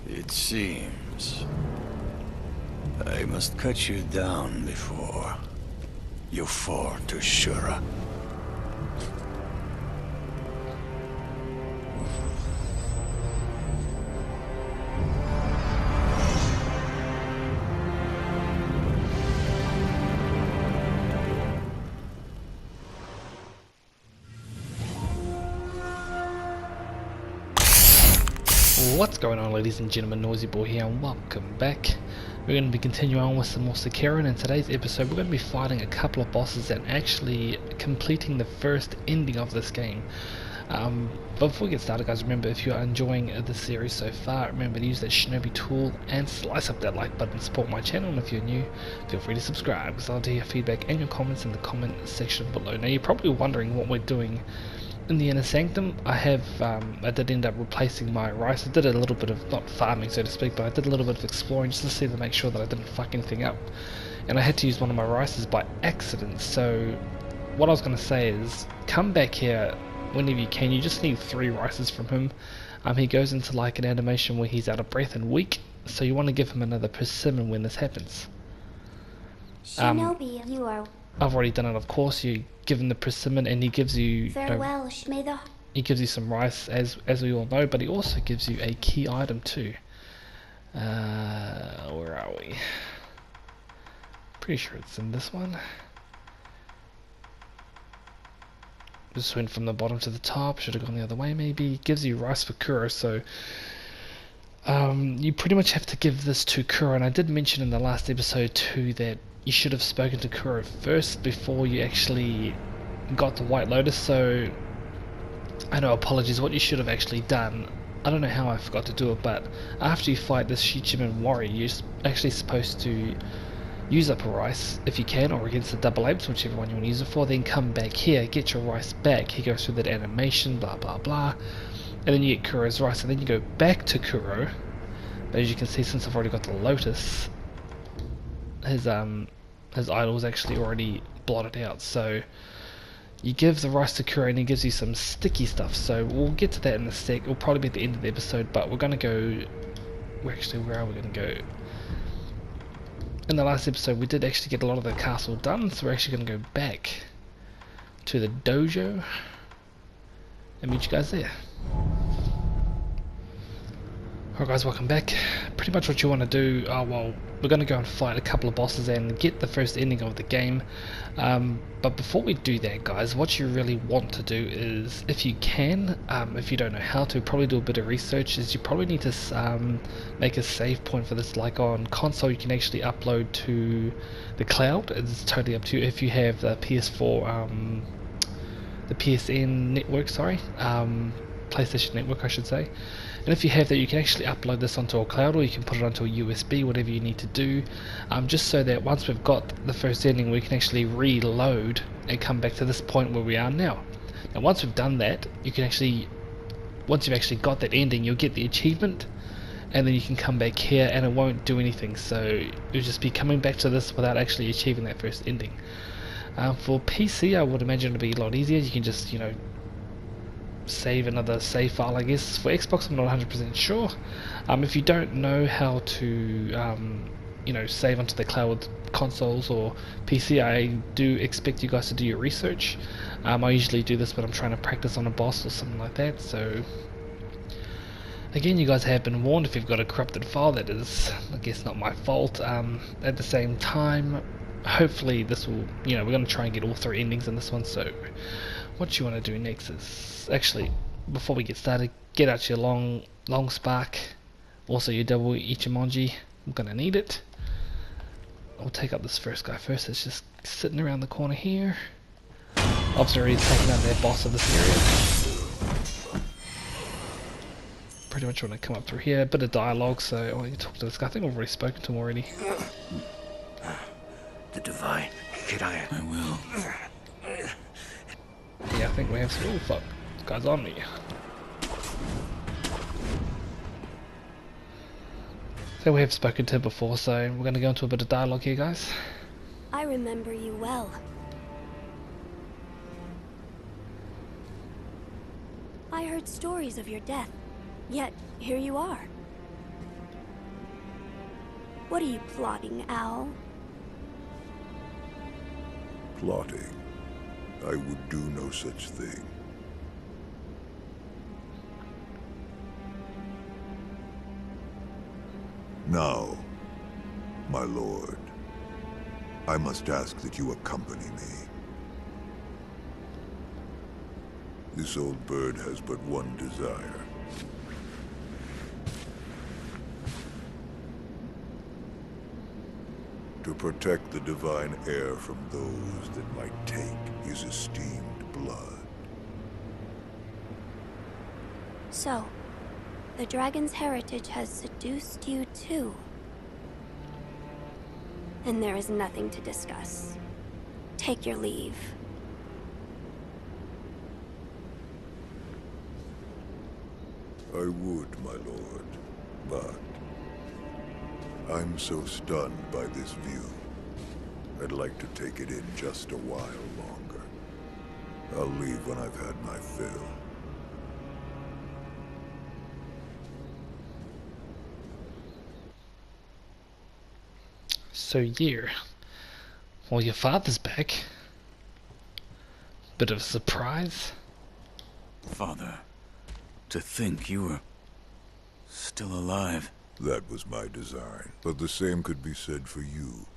It seems I must cut you down before you fall to Shura. What's going on, ladies and gentlemen? Noisy Boy here and welcome back. We're going to be continuing on with some more Sekiro, and in today's episode we're going to be fighting a couple of bosses and actually completing the first ending of this game. But before we get started, guys, remember, if you are enjoying the series so far, remember to use that shinobi tool and slice up that like button to support my channel, and if you're new, feel free to subscribe because I'll love to hear feedback and your comments in the comment section below. Now you're probably wondering what we're doing in the Inner Sanctum. I did end up replacing my rice. I did a little bit of, not farming so to speak, but I did a little bit of exploring just to see to make sure that I didn't fuck anything up. And I had to use one of my rices by accident, so what I was going to say is, come back here whenever you can. You just need 3 rices from him. He goes into like an animation where he's out of breath and weak, so you want to give him another persimmon when this happens. Shinobi, you are... I've already done it, of course. You give him the persimmon and he gives you... Farewell, may the... He gives you some rice, as we all know, but he also gives you a key item too. Where are we? Pretty sure it's in this one. Just went from the bottom to the top. Should have gone the other way maybe. It gives you rice for Kuro, so... you pretty much have to give this to Kuro, and I did mention in the last episode too that you should have spoken to Kuro first before you actually got the White Lotus, so I know, apologies. What you should have actually done, I don't know how I forgot to do it, but after you fight this Shichiman warrior, you're actually supposed to use up a rice if you can, or against the double apes, whichever one you want to use it for, then come back here, get your rice back. He goes through that animation, blah blah blah, and then you get Kuro's rice, and then you go back to Kuro. But as you can see, since I've already got the Lotus, his idol's actually already blotted out, so you give the rice to Kuro and he gives you some sticky stuff. So we'll get to that in a sec. It'll probably be at the end of the episode, but we're gonna go... where are we gonna go? In the last episode we did actually get a lot of the castle done, so we're actually gonna go back to the dojo and meet you guys there. Alright guys, welcome back. Pretty much what you want to do, well, we're going to go and fight a couple of bosses and get the first ending of the game. But before we do that, guys, what you really want to do is, if you can, if you don't know how to, probably do a bit of research, is you probably need to make a save point for this. Like on console you can actually upload to the cloud. It's totally up to you. If you have the PS4, the PSN network, sorry, PlayStation Network I should say. And if you have that, you can actually upload this onto a cloud, or you can put it onto a USB, whatever you need to do, just so that once we've got the first ending we can actually reload and come back to this point where we are now. Now once we've done that, you can actually, once you've actually got that ending, you'll get the achievement, and then you can come back here and it won't do anything, so you'll just be coming back to this without actually achieving that first ending. For PC I would imagine it'll be a lot easier. You can just, you know, save another save file, I guess. For Xbox I'm not 100% sure. If you don't know how to you know, save onto the cloud with consoles or PC, I do expect you guys to do your research. I usually do this when I'm trying to practice on a boss or something like that, so again, you guys have been warned. If you've got a corrupted file, that is, I guess, not my fault. At the same time, hopefully this will, you know, we're going to try and get all 3 endings in this one, so what you want to do next is, actually, before we get started, get out your long spark, also your double Ichimonji. I'm going to need it. I'll take up this first guy first. It's just sitting around the corner here. Obviously already taken out that boss of this area. Pretty much want to come up through here. A bit of dialogue, so I want to talk to this guy. I think I've already spoken to him already. The Divine Kiraya. I will. Yeah, I think we have some... Oh fuck, this guy's on me. So we have spoken to him before, so we're going to go into a bit of dialogue here, guys. I remember you well. I heard stories of your death, yet here you are. What are you plotting, Owl? Plotting? I would do no such thing. Now, my lord, I must ask that you accompany me. This old bird has but one desire. To protect the divine heir from those that might take his esteemed blood. So, the dragon's heritage has seduced you too. And there is nothing to discuss. Take your leave. I would, my lord, but I'm so stunned by this view. I'd like to take it in just a while longer. I'll leave when I've had my fill. So yeah, well, your father's back. Bit of a surprise. Father, to think you were still alive. That was my design, but the same could be said for you.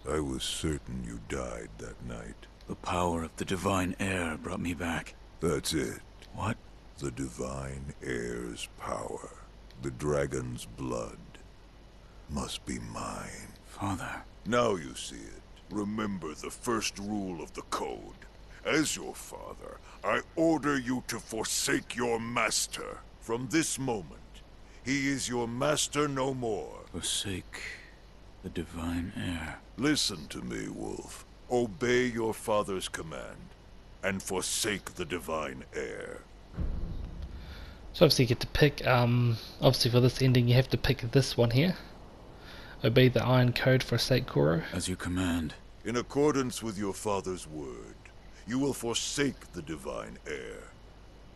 I was certain you died that night. The power of the divine heir brought me back. That's it. What? The divine heir's power, the dragon's blood, must be mine. Father. Now you see it. Remember the first rule of the code. As your father, I order you to forsake your master. From this moment, he is your master no more. Forsake the divine heir. Listen to me, Wolf. Obey your father's command, and forsake the divine heir. So obviously you get to pick, obviously for this ending you have to pick this one here. Obey the Iron Code, forsake Kuro. As you command. In accordance with your father's word, you will forsake the divine heir.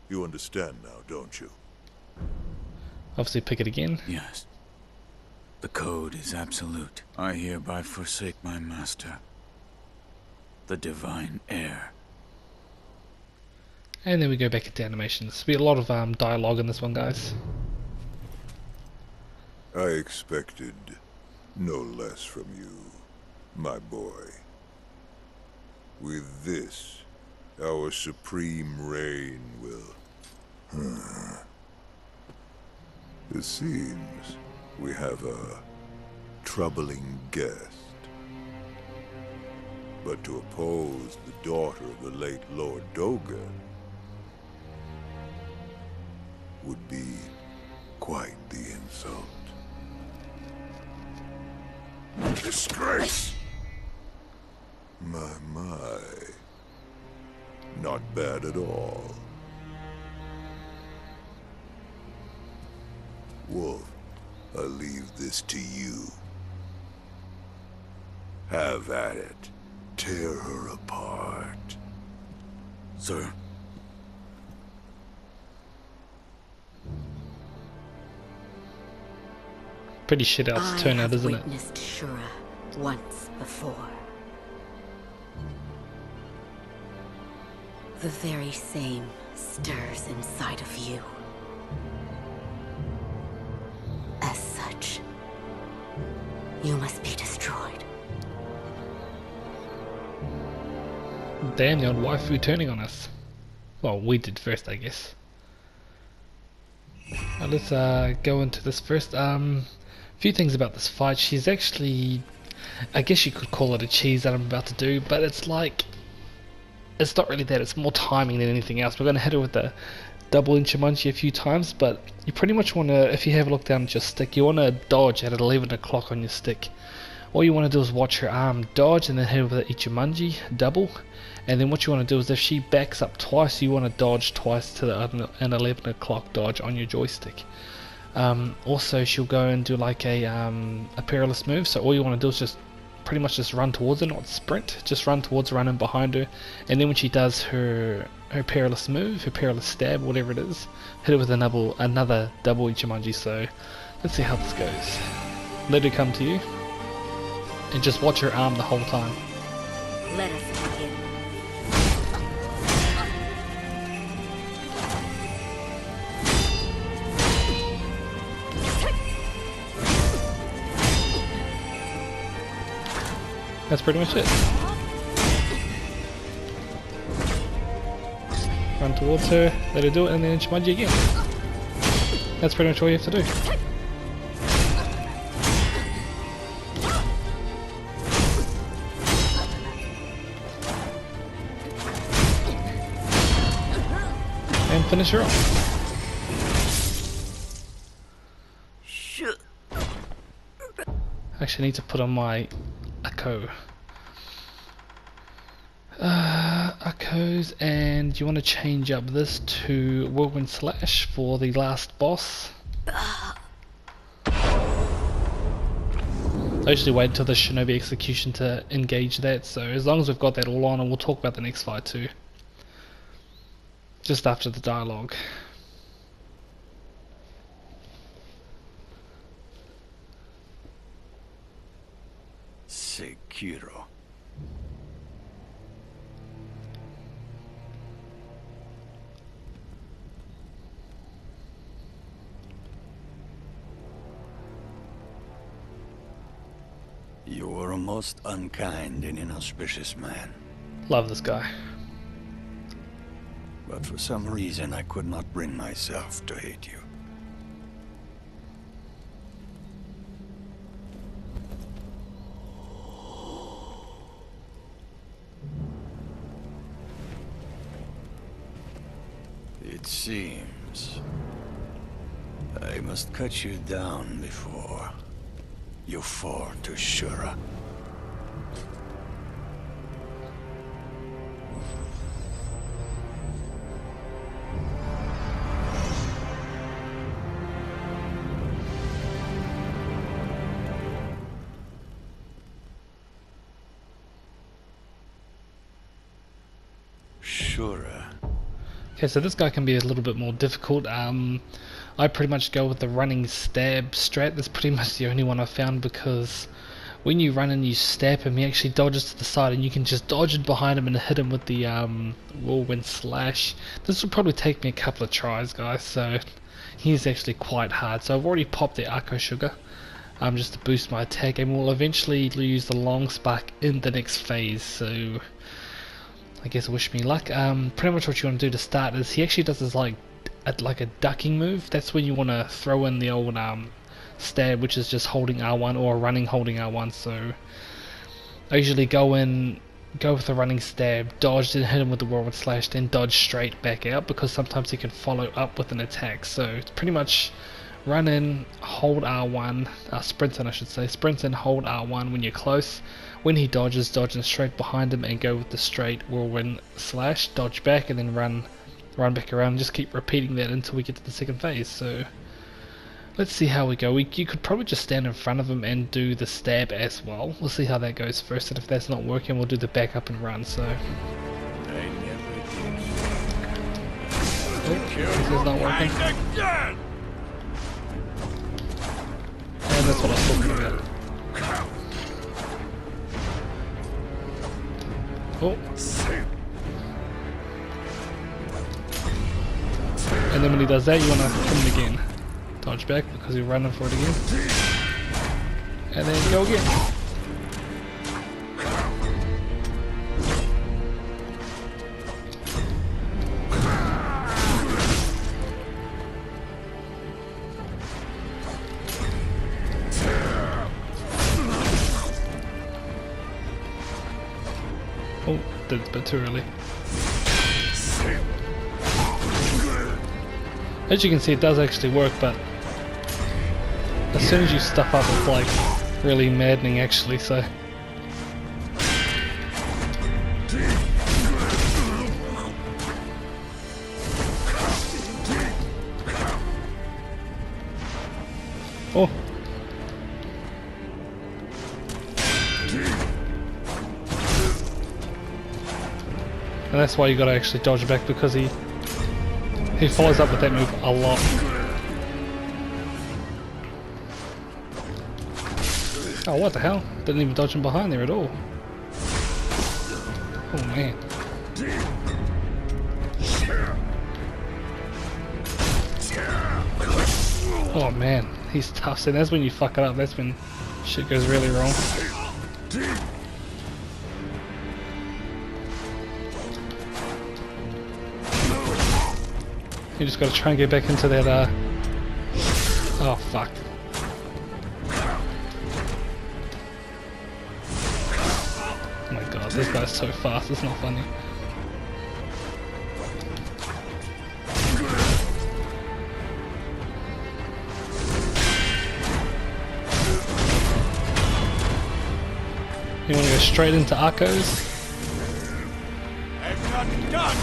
You understand now, don't you? Obviously pick it again. Yes. The code is absolute. I hereby forsake my master, the divine heir. And then we go back into animations. There'll be a lot of dialogue in this one, guys. I expected no less from you, my boy. With this, our supreme reign will... It seems we have a troubling guest. But to oppose the daughter of the late Lord Dogen would be quite the insult. Disgrace! My. Not bad at all. Wolf, I leave this to you. Have at it. Tear her apart. Sir. Pretty shit out turnout, isn't it? I have witnessed Shura once before. The very same stirs inside of you. As such, you must be destroyed. Damn, the old waifu turning on us. Well, we did first, I guess. Now let's go into this first. Few things about this fight. She's actually, I guess you could call it a cheese that I'm about to do, but it's like, it's not really that. It's more timing than anything else. We're going to hit her with the double Ichimonji a few times, but you pretty much want to, if you have a look down at your stick, you want to dodge at 11 o'clock on your stick. All you want to do is watch her arm dodge and then hit her with the Ichimonji double, and then what you want to do is if she backs up twice, you want to dodge twice to an 11 o'clock dodge on your joystick. Also she'll go and do like a perilous move, so all you want to do is just pretty much just run towards her, not sprint, just run towards her, run in behind her, and then when she does her perilous move, her perilous stab, whatever it is, hit it with another double Ichimonji. So let's see how this goes. let her come to you, and just watch her arm the whole time. Let us begin. That's pretty much it. Run towards her, let her do it, and then smudge you again. That's pretty much all you have to do. And finish her off. Actually, I need to put on my Akko. Akkos, and you want to change up this to Whirlwind Slash for the last boss. I usually wait until the Shinobi Execution to engage that, so as long as we've got that all on, and we'll talk about the next fight too. Just after the dialogue. Sekiro. You were a most unkind and inauspicious man. Love this guy. But for some reason I could not bring myself to hate you. It seems I must cut you down before you fall to Shura. Shura. Okay, so this guy can be a little bit more difficult. I pretty much go with the running stab strat. That's pretty much the only one I've found, because when you run and you stab him, he actually dodges to the side and you can just dodge it behind him and hit him with the Whirlwind Slash. This will probably take me a couple of tries, guys, so he's actually quite hard. So I've already popped the Akko Sugar just to boost my attack, and we'll eventually use the Long Spark in the next phase, so I guess wish me luck. Pretty much what you want to do to start is, he actually does this like a ducking move. That's when you want to throw in the old stab, which is just holding R1 or running holding R1. So I usually go with the running stab, dodge, then hit him with the Whirlwind Slash, then dodge straight back out, because sometimes he can follow up with an attack. So it's pretty much run in, hold R1, sprint in I should say, sprint in, hold R1 when you're close. When he dodges, dodging straight behind him and go with the straight Whirlwind Slash, dodge back and then run back around. Just keep repeating that until we get to the second phase. So let's see how we go. You could probably just stand in front of him and do the stab as well. We'll see how that goes first, and if that's not working, we'll do the back up and run. So this is not working. And that's what I was talking about. Oh. And then when he does that, you want to hit him again. Dodge back because you're running for it again. And then go again. Oh, did it a bit too early. As you can see, it does actually work, but as soon as you stuff up, it's like really maddening actually, so. Oh. And that's why you gotta actually dodge back, because he follows up with that move a lot. Oh, what the hell? Didn't even dodge him behind there at all. Oh man. Oh man, he's tough. So that's when you fuck it up. That's when shit goes really wrong. You just gotta try and get back into that, oh fuck. Oh my god, this guy's so fast, it's not funny. You wanna go straight into Arcos? I'm not done!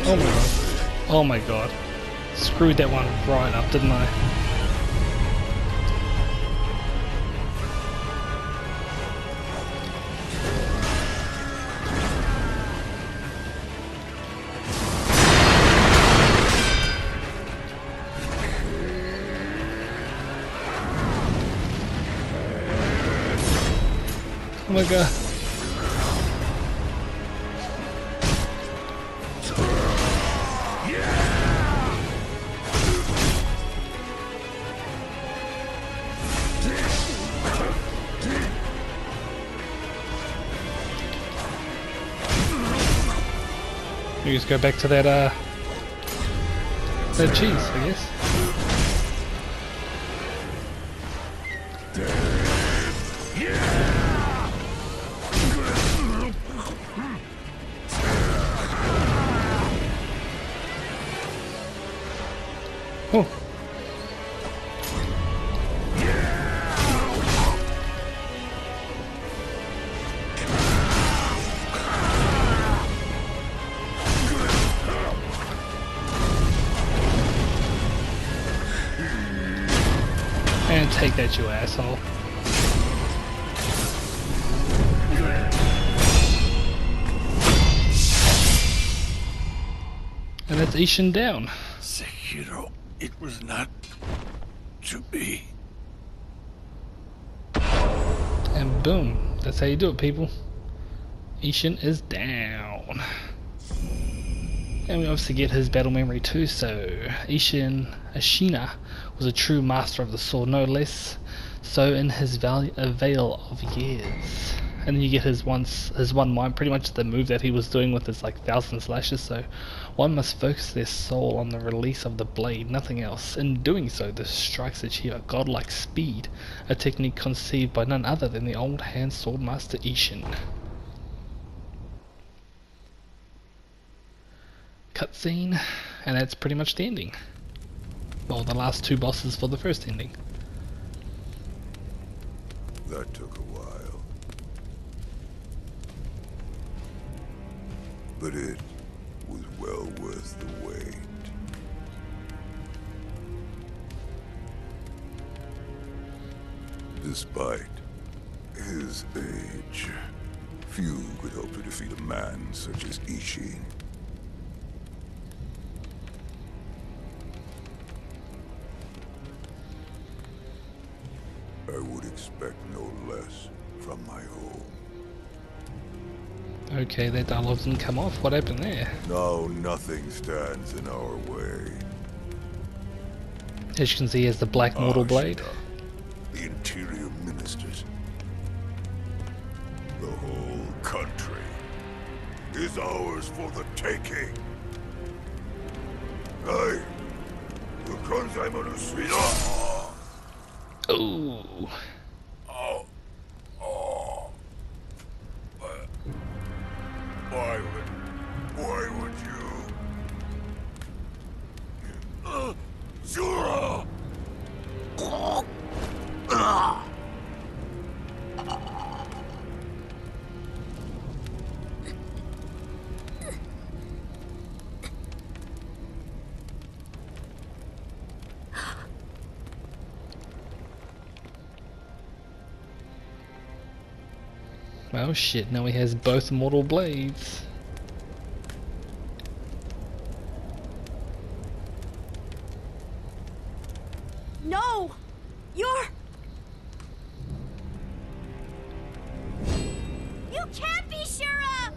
Oh my god. Oh my god. Screwed that one right up, didn't I? Oh my god. You just go back to that cheese, I guess. Oh. And take that, you asshole. And that's Ishin down. Sekiro, it was not to be. And boom, that's how you do it, people. Ishin is down. And we obviously get his battle memory too, so Ashina was a true master of the sword, no less so in his veil of years. And then you get his one mind, pretty much the move that he was doing with his like 1,000 slashes, so one must focus their soul on the release of the blade, nothing else. In doing so, the strikes achieve a godlike speed, a technique conceived by none other than the old hand swordmaster Ishin. Cutscene, and that's pretty much the ending. Well, the last two bosses for the first ending. That took a while. But it was well worth the wait. Despite his age, few could hope to defeat a man such as Ishin. I would expect no less from my home. Okay, that dialogue didn't come off. What happened there? Now nothing stands in our way. As you can see, he has the black mortal blade. Ashina, the interior ministers. The whole country is ours for the taking. Hey, Ooh. Why would you? Zura! Oh shit, now he has both mortal blades. No! You're... You can't be Shura!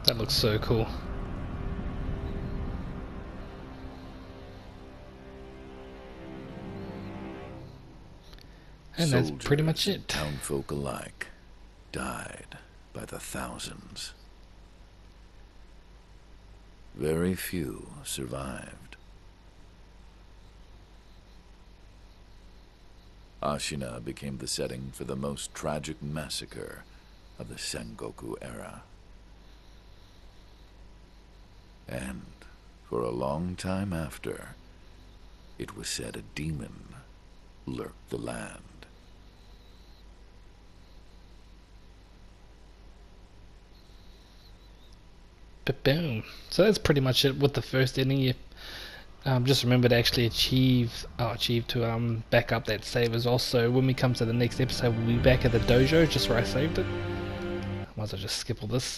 That looks so cool. And that's pretty much Soldiers and it. Townfolk alike died by the thousands. Very few survived. Ashina became the setting for the most tragic massacre of the Sengoku era. And for a long time after, it was said a demon lurked the land. But boom. So that's pretty much it with the first ending. You just remember to actually back up that save as well. So when we come to the next episode, we'll be back at the dojo, just where I saved it. Might as well just skip all this.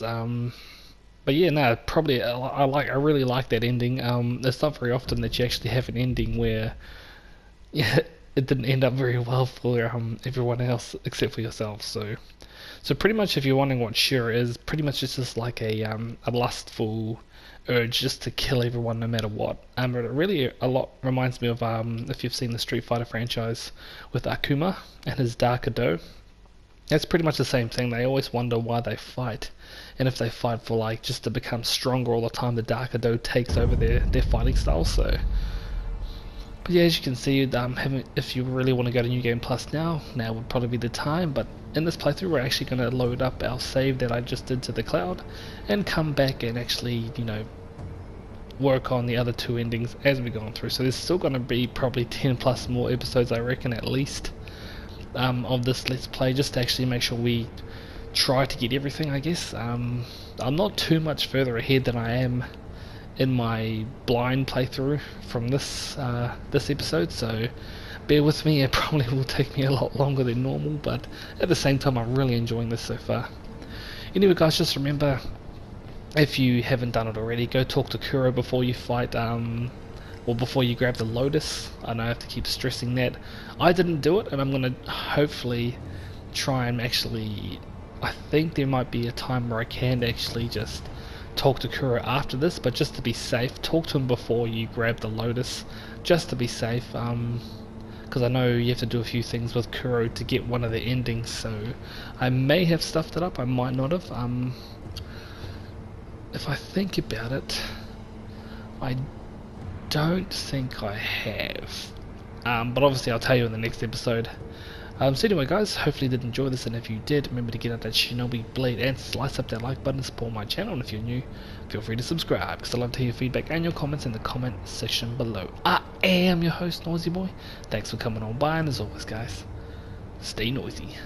But yeah, no, probably I really like that ending. It's not very often that you actually have an ending where, yeah, it didn't end up very well for everyone else except for yourself. So pretty much, if you're wondering what Shura is, pretty much it's just like a lustful urge just to kill everyone no matter what. But it really a lot reminds me of if you've seen the Street Fighter franchise with Akuma and his Dark-Ado. That's pretty much the same thing. They always wonder why they fight, and if they fight for like just to become stronger all the time, the Dark-Ado takes over their fighting style. So. But yeah, as you can see, if you really want to go to New Game Plus now would probably be the time. But in this playthrough, we're actually going to load up our save that I just did to the cloud, and come back and actually, work on the other two endings as we're going through. So there's still going to be probably 10 plus more episodes, I reckon, at least, of this Let's Play, just to actually make sure we try to get everything, I guess. I'm not too much further ahead than I am in my blind playthrough from this episode, so bear with me. It probably will take me a lot longer than normal, but at the same time I'm really enjoying this so far. Anyway guys, just remember, if you haven't done it already, go talk to Kuro before you fight, or before you grab the Lotus. I know I have to keep stressing that. I didn't do it, and I'm going to hopefully try and actually, I think there might be a time where I can actually just talk to Kuro after this, but just to be safe, talk to him before you grab the Lotus, just to be safe, because I know you have to do a few things with Kuro to get one of the endings, so I may have stuffed it up, I might not have. If I think about it, I don't think I have, but obviously I'll tell you in the next episode. So anyway guys, hopefully you did enjoy this, and if you did, remember to get out that Shinobi blade and slice up that like button to support my channel, and if you're new, feel free to subscribe, because I love to hear your feedback and your comments in the comment section below. I am your host, Noisy Boy. Thanks for coming on by, and as always guys, stay noisy.